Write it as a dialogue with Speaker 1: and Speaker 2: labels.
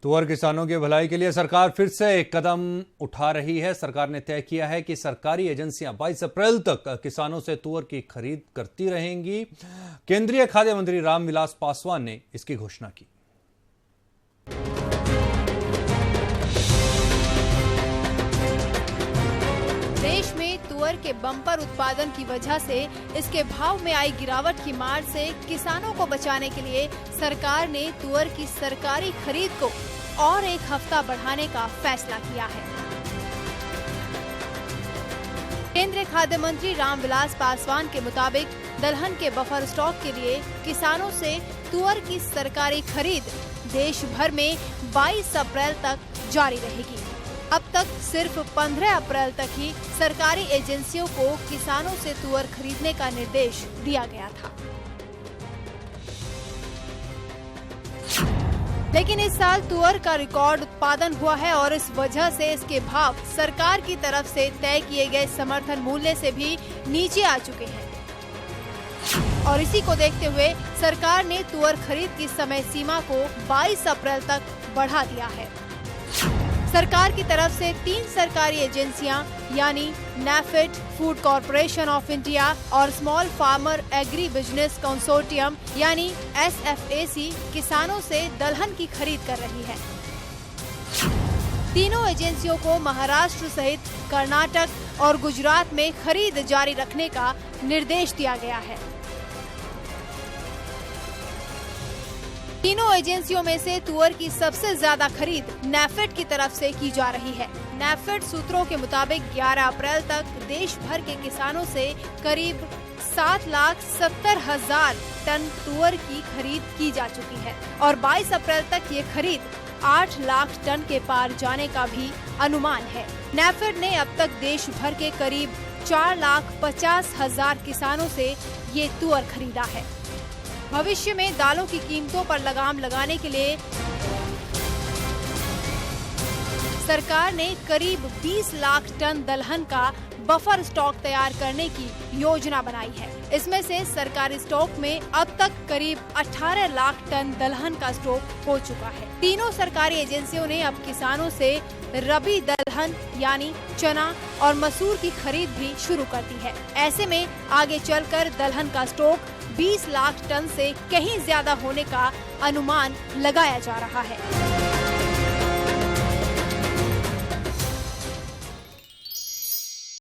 Speaker 1: तुअर किसानों की भलाई के लिए सरकार फिर से एक कदम उठा रही है। सरकार ने तय किया है कि सरकारी एजेंसियां 22 अप्रैल तक किसानों से तुअर की खरीद करती रहेंगी। केंद्रीय खाद्य मंत्री रामविलास पासवान ने इसकी घोषणा की।
Speaker 2: देश में तुअर के बम्पर उत्पादन की वजह से इसके भाव में आई गिरावट की मार से किसानों को बचाने के लिए सरकार ने तुअर की सरकारी खरीद को और एक हफ्ता बढ़ाने का फैसला किया है। केंद्रीय खाद्य मंत्री रामविलास पासवान के मुताबिक दलहन के बफर स्टॉक के लिए किसानों से तुअर की सरकारी खरीद देश भर में 22 अप्रैल तक जारी रहेगी। अब तक सिर्फ 15 अप्रैल तक ही सरकारी एजेंसियों को किसानों से तुअर खरीदने का निर्देश दिया गया था। लेकिन इस साल तुअर का रिकॉर्ड उत्पादन हुआ है और इस वजह से इसके भाव सरकार की तरफ से तय किए गए समर्थन मूल्य से भी नीचे आ चुके हैं। और इसी को देखते हुए सरकार ने तुअर खरीद की समय सीमा को 22 अप्रैल तक बढ़ा दिया है। सरकार की तरफ से 3 सरकारी एजेंसियां यानी NAFED, food corporation of India और small farmer agri business consortium यानी SFAC किसानों से दलहन की खरीद कर रही है। तीनों एजेंसियों को महाराष्ट्र सहित कर्नाटक और गुजरात में खरीद जारी रखने का निर्देश दिया गया है। तीनों एजेंसियों में से तुअर की सबसे ज्यादा खरीद नैफेड की तरफ से की जा रही है। नैफेड सूत्रों के मुताबिक 11 अप्रैल तक देश भर के किसानों से करीब 7,70,000 टन तुअर की खरीद की जा चुकी है और 22 अप्रैल तक ये खरीद 8 लाख टन के पार जाने का भी अनुमान है। नैफेड ने अब तक देश भर के करीब 4,50,000 किसानों से ये तुअर खरीदा है। भविष्य में दालों की कीमतों पर लगाम लगाने के लिए सरकार ने करीब 20 लाख टन दलहन का बफर स्टॉक तैयार करने की योजना बनाई है। इसमें से सरकारी स्टॉक में अब तक करीब 18 लाख टन दलहन का स्टॉक हो चुका है। तीनों सरकारी एजेंसियों ने अब किसानों से रबी दलहन यानी चना और मसूर की खरीद भी शुरू कर दी है। ऐसे में आगे चलकर दलहन का स्टॉक 20 लाख टन से कहीं ज्यादा होने का अनुमान लगाया जा रहा है।